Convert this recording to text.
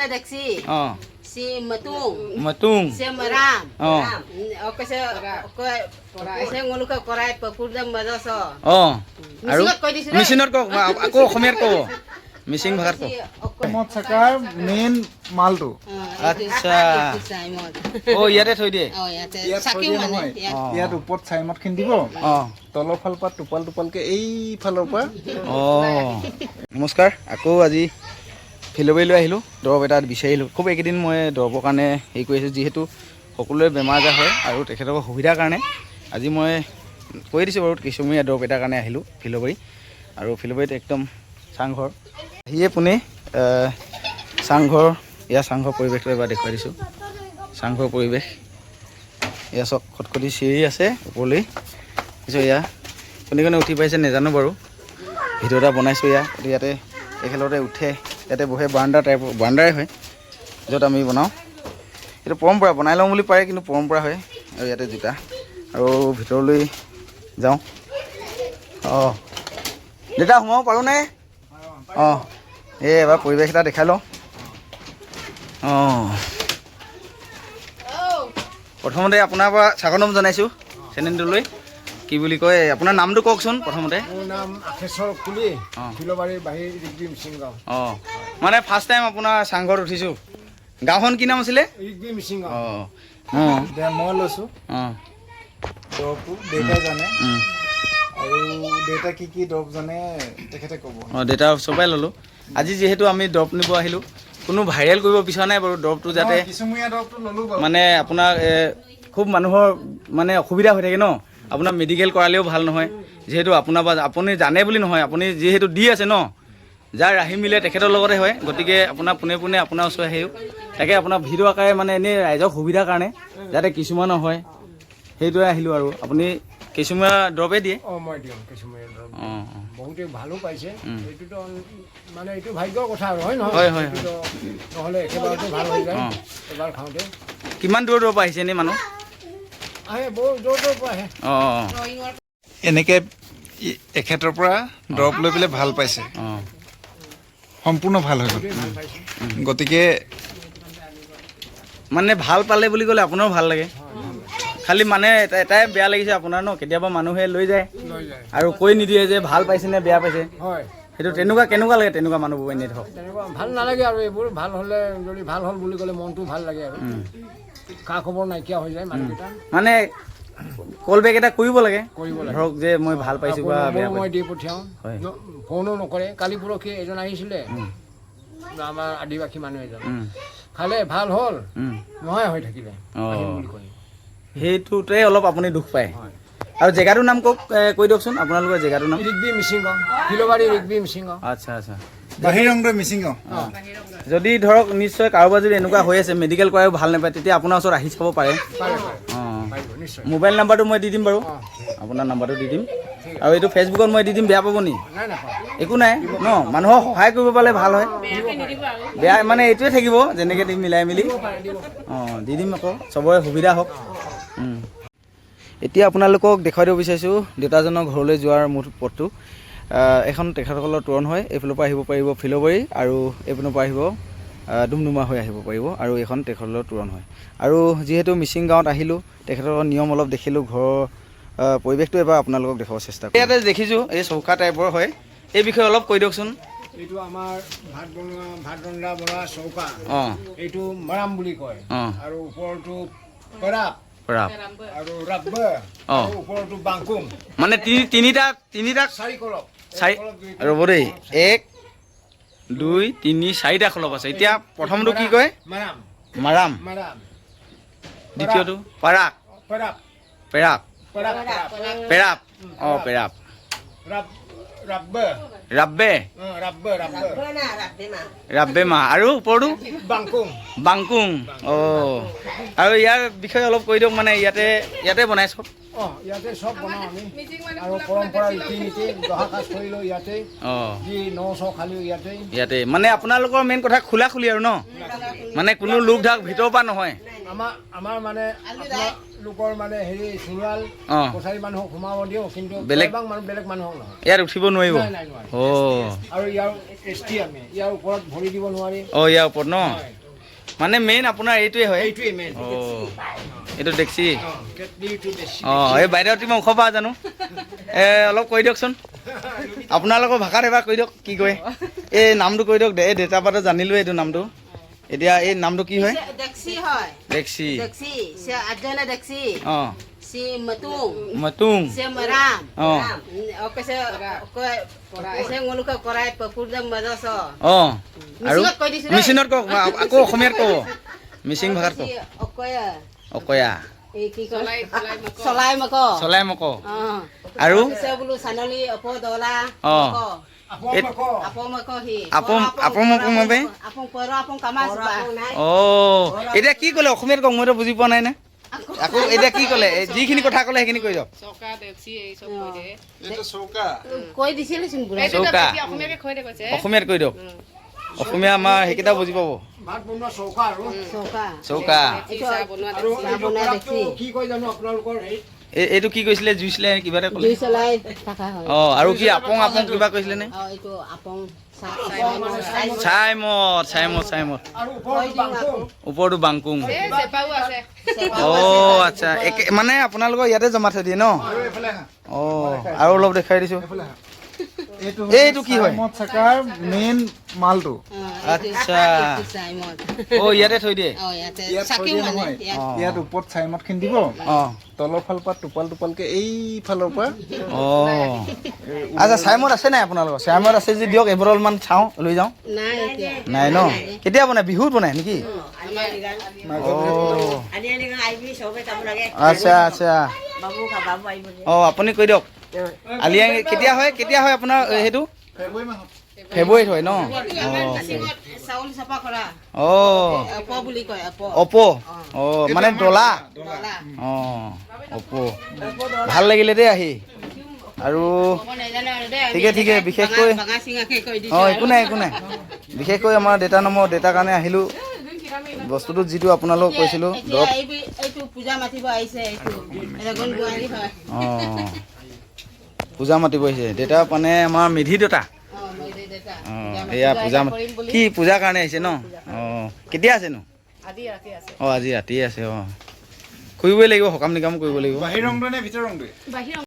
mana deksi. Oh. Si matung. Matung. Si maram. Oh. Oke saya nguluka korai pepurda madaso. Oh. Aru Misingot koi disu. Misinot ko ako khomir ko. Missing bhagar ko. মদ sucker main মালটো আচ্ছা ও ইয়াতে থৈ দিয়ে Oh ya, ইয়াত থৈ saking দিয়ে mana? নহয় ইয়াত ওপৰত চাইমত খিনি দিব তলৰ ফালৰ পৰা টোপাল টোপালকে এই ফালৰ পৰা নমস্কাৰ আকৌ আজি ফিলবাৰীলৈ আহিলোঁ দৰৱ এটা বিচাৰিলোঁ খুব এইকেইদিন মই দৰৱৰ কাৰণে হেৰি কৰি আছোঁ যিহেতু সকলোৰে বেমাৰ আজাৰ হয় আৰু তেখেতলোকৰ সুবিধাৰ কাৰণে আজি মই কৈ দিছোঁ বাৰু কিছুমীয়া দৰৱ এটাৰ কাৰণে আহিলোঁ ফিলবাৰী আৰু ফিলবাৰীত একদম চাংঘৰ আহিয়ে পোনে চাংঘৰ ইয়াৰ চাংঘৰ পৰিৱেশটো এবাৰ দেখুৱাই দিছোঁ চাংঘৰ পৰিৱেশ এয়া চব খটখটি চিৰি আছে ওপৰলৈ পিছত এয়া কোনে কোনে উঠি পাইছে নাজানো বাৰু ভিডিঅ' এটা বনাইছোঁ ইয়াতে একেলগতে উঠে ইয়াতে বহে বাৰাণ্ডা টাইপৰ বাৰাণ্ডাই হয় য'ত আমি বনাওঁ এইটো পৰম্পৰা বনাই লওঁ বুলি পাৰে কিন্তু পৰম্পৰা হয় আৰু ইয়াতে জোতা আৰু ভিতৰলৈ যাওঁ অঁ দেউতা সোমাব পাৰোঁনে অঁ এই এবাৰ পৰিৱেশ এটা দেখাই লওঁ অঁ প্ৰথমতে আপোনাৰ পৰা স্বাগতম জনাইছোঁ চেনেলটোলৈ কি বুলি কয় আপোনাৰ নামটো কওকচোন প্ৰথমতে মোৰ নাম আখেশ্বৰ কুলি ফিলবাৰীৰ বাহিৰ ৰিগবিম সিংগাঁও অঁ মানে ফাৰ্ষ্ট টাইম আপোনাৰ চাংঘৰত উঠিছোঁ গাঁওখন কি নাম আছিলে ৰিগবিম সিংগাঁও অঁ অঁ মই লৈছোঁ অঁ দৰৱটো দেউতাই জানে আৰু দেউতা কি কি দৰৱ জানে তেখেতে ক'ব অঁ দেউতা চবাই ল'লোঁ আজি যিহেতু আমি দৰৱ নিব আহিলোঁ কোনো ভাইৰেল কৰিব বিচৰা নাই বাৰু দৰৱটো যাতে কিছুমীয়া দৰৱটো ল'লোঁ বাৰু মানে আপোনাৰ খুব মানুহৰ মানে অসুবিধা হৈ থাকে ন আপোনাৰ মেডিকেল কৰালেও ভাল নহয় যিহেতু আপোনাৰ বা আপুনি জানে বুলি নহয় আপুনি যিহেতু দি আছে ন যাৰ ৰাহি মিলে তেখেতৰ লগতে হয় গতিকে আপোনাৰ পোনে পোনে আপোনাৰ ওচৰত আহিও তাকে আপোনাৰ ভিডিঅ' আকাৰে মানে এনেই ৰাইজক সুবিধাৰ কাৰণে যাতে কিছুমানৰ হয় সেইটোৱে আহিলোঁ আৰু আপুনি কিছুমান দৰৱে দিয়ে মই দিওঁ কিছুমীয়া দৰৱ অঁ বহুতে ভালো পাইছে এইটোতো মানে এইটো ভাগ্যৰ কথা আৰু হয় নহয় হয় হয় নহ'লে একেবাৰতে ভাল হৈ যায় এবাৰ খাওঁতে কিমান দূৰৰ পৰা আহিছে এনেই মানুহ আহে বহু দূৰ দূৰৰ পৰা আহে অঁ এনেকৈ এখেতৰ পৰা দৰৱ লৈ পেলাই ভাল পাইছে অঁ সম্পূৰ্ণ ভাল হৈ গ'ল গতিকে মানে ভাল পালে বুলি ক'লে আপোনাৰো ভাল লাগে খালি মানে এটাই বেয়া লাগিছে আপোনাৰ ন কেতিয়াবা মানুহে লৈ যায় আৰু কৈ নিদিয়ে যে ভাল পাইছে নে বেয়া পাইছে হয় সেইটো কেনেকুৱা লাগে তেনেকুৱা মানুহবোৰ এনেই ধৰক তেনেকুৱা ভাল নালাগে আৰু এইবোৰ ভাল হ'লে যদি ভাল হ'ল বুলি ক'লে মনটো ভাল লাগে আৰু খা খবৰ নাইকিয়া হৈ যায় মানুহকেইটা মানে কল বেক এটা কৰিব লাগে কৰিব লাগে ধৰক যে মই ভাল পাইছোঁ বা বেয়া মই পাইছোঁ দি পঠিয়াওঁ হয় ফোনো নকৰে কালি পৰহি এজন আহিছিলে আমাৰ আদিবাসী মানুহ এজন খালে ভাল হ'ল নহয় হৈ থাকিলে আহিম বুলি ক'লে সেইটোতে অলপ আপুনি দুখ পায় আৰু জেগাটোৰ নাম কওক কৈ দিয়কচোন আপোনালোকৰ জেগাটোৰ নাম ৰিগবি মিচিংগাঁও ফিলবাৰী ৰিগবি মিচিংগাঁও আচ্ছা আচ্ছা বাহিৰ ৰংটো মিচিংগাঁও যদি ধৰক নিশ্চয় কাৰোবাৰ যদি এনেকুৱা হৈ আছে মেডিকেল কৰাইও ভাল নাপায় তেতিয়া আপোনাৰ ওচৰত আহি চাব পাৰে অঁ মোবাইল নাম্বাৰটো মই দি দিম বাৰু আপোনাৰ নাম্বাৰটো দি দিম আৰু এইটো ফেচবুকত মই দি দিম বেয়া পাব নি একো নাই ন মানুহক সহায় কৰিব পালে ভাল হয় বেয়া মানে এইটোৱে থাকিব যেনেকৈ দিম মিলাই মেলি অঁ দি দিম আকৌ চবৰে সুবিধা হওক এতিয়া আপোনালোকক দেখুৱাই দিব বিচাৰিছোঁ দেউতাজনৰ ঘৰলৈ যোৱাৰ মোৰ পথটো এখন তেখেতসকলৰ তোৰণ হয় এইফালৰ পৰা আহিব পাৰিব ফিলবাৰী আৰু এইপিনৰ পৰা আহিব ডুমডুমা হৈ আহিব পাৰিব আৰু এইখন তেখেতসকলৰ তোৰণ হয় আৰু যিহেতু মিচিং গাঁৱত আহিলোঁ তেখেতৰ নিয়ম অলপ দেখিলোঁ ঘৰৰ পৰিৱেশটো এবাৰ আপোনালোকক দেখুৱাব চেষ্টা কৰিম ইয়াতে দেখিছোঁ এই চৌকা টাইপৰ হয় এই বিষয়ে অলপ কৈ দিয়কচোন এইটো আমাৰ ভাত ৰন্ধা বনোৱা চৌকা অঁ এইটো মাৰাম বুলি কয় অঁ আৰু ওপৰটো পেৰাপ ৰাপ আৰু ৰাব্বা অঁ আৰু ওপৰটো বাংকুম মানে তিনিটা চাৰি কলপ ৰ'ব দেই 1 2 3 4টা খলপ আছে এতিয়া প্ৰথমটো কি কয় মাৰাম মাৰাম মাৰাম দ্বিতীয়টো পাৰাক পেৰাপ পেৰাক পেৰাপ পেৰাপ অঁ পেৰাপ ৰাব্বা ৰাব্বে ৰাব্বা ৰাব্বা ৰাব্বে মাহ আৰু ওপৰটো বাংকুম বাংকুং অঁ আৰু ইয়াৰ বিষয়ে অলপ কৈ দিয়ক মানে ইয়াতে বনাই চব ইয়াতে চব বনাওঁ আমি আৰু পৰম্পৰা ৰীতি নীতি দহা কাজ কৰিলেও ইয়াতে অঁ যি ন-চ খালেও ইয়াতে মানে আপোনালোকৰ মেইন কথা খোলা খুলি আৰু ন মানে কোনো লোক ঢাক ভিতৰৰ পৰা নহয় আমাৰ মানে লোকৰ মানে হেৰি চোৰাল অঁ কছাৰী মানুহক সোমাব দিওঁ কিন্তু বেলেগ- বেলেগ মানুহক নহয় ইয়াত উঠিব নোৱাৰিব নাই, নাই, নোৱাৰি। অঁ আৰু ইয়াৰ এছটি আমি ইয়াৰ ওপৰত ভৰি দিব নোৱাৰি অঁ ইয়াৰ ওপৰত ন মানে মেইন আপোনাৰ এইটোৱে হয় এইটোৱে মেইন অঁ এইটো ডেক্সি কেটলিটো বেছি অঁ এই বাইদেউ তুমি ওখ পা জানো অলপ কৈ দিয়কচোন আপোনালোকৰ ভাষাত এবাৰ কৈ দিয়ক কি কয় এই নামটো কৈ দিয়ক এই দেউতাৰ পৰা জানিলোঁ এইটো নামটো এতিয়া এই নামটো কি হয় Deksi hoy. ডেক্সি Deksi. Si adana deksi. অঁ Si matung. মতুং Si maram. অঁ Oke saya nguluka korai papurda madoso. অঁ আৰু Misingot কৈ দিছোঁ দেই। মেচিনত কওক আকৌ অসমীয়াত ক'ব মিচিং ভাষাত কওক Okoya. অকয়া এই কি কয় চলাই মকো চলাই মক অঁ আৰু পিছে বোলো চানলি অপ দলা অঁ আপো মকো হি আপো মকো মবে আপো পৰ আপো কামা সুবা অঁ এতিয়া কি ক'লে অসমীয়াত কওক মইতো বুজি পোৱা নাই নে আকৌ এতিয়া কি ক'লে যিখিনি কথা ক'লে সেইখিনি কৈ দিয়ক কৈ দিছিলেচোন বুঢ়া চৌকা অসমীয়াত কৈ দিয়ক অসমীয়া আমাৰ সেইকেইটা বুজি পাব ভাত বনোৱা চৌকা আৰু চৌকা চৌকা আৰু চাহ বনাই দেখি কি কয় জানো আপোনালোকৰ হেৰি এইটো কি কৈছিলে জুইছিলে কিবা এটা ক'লে জুই চলাই থকা হয় অঁ আৰু কি আপং আপং কিবা কৈছিলে নে এইটো আপং চাইমত আৰু ওপৰত ওপৰটো বাংকুং অঁ আচ্ছা মানে আপোনালোকৰ ইয়াতে জমা থৈ দিয়ে ন অঁ আৰু অলপ দেখাই দিছোঁ এইটো কি হয় চাকাৰ মেইন মালটো আচ্ছা অঁ ইয়াতে থৈ দিয়ে ইয়াত ওপৰত চাইমত খিন্দিব অঁ তলৰ ফালৰ পৰা টোপাল টোপালকে এইফালৰ পৰা অঁ আচ্ছা চাইমত আছে নাই আপোনালোকৰ চাইমত আছে যদি দিয়ক এবাৰ অলপমান চাওঁ লৈ যাওঁ নাই এতিয়া নাই ন কেতিয়া বনাই বিহুত বনাই নেকি আচ্ছা আচ্ছা অঁ আপুনি কৈ দিয়ক আলিয়াং কেতিয়া হয় আপোনাৰ সেইটো ফেব্ৰুৱাৰীত হয় ন চাউল চাফা কৰা অঁ অপ বুলি কয় অপ' অঁ মানে ডলা অঁ অপ' ভাল লাগিলে দেই আহি আৰু ঠিকে বিশেষকৈ অঁ একো নাই বিশেষকৈ আমাৰ দেউতাৰ কাৰণে আহিলোঁ বস্তুটো যিটো আপোনালোকক কৈছিলোঁ দৰৱ এইটো পূজা মাতিব আহিছে এইটো অঁ পূজা মাতিব আহিছে দেউতা মানে আমাৰ মেধি দেউতা অঁ এয়া পূজা কি পূজাৰ কাৰণে আহিছে ন অঁ কেতিয়া আছেনো অঁ আজি ৰাতিয়ে আছে অঁ কৰিবই লাগিব সকাম নিকাম কৰিব লাগিব বাহিৰ ৰংটোৱে নে ভিতৰ ৰংটোৱে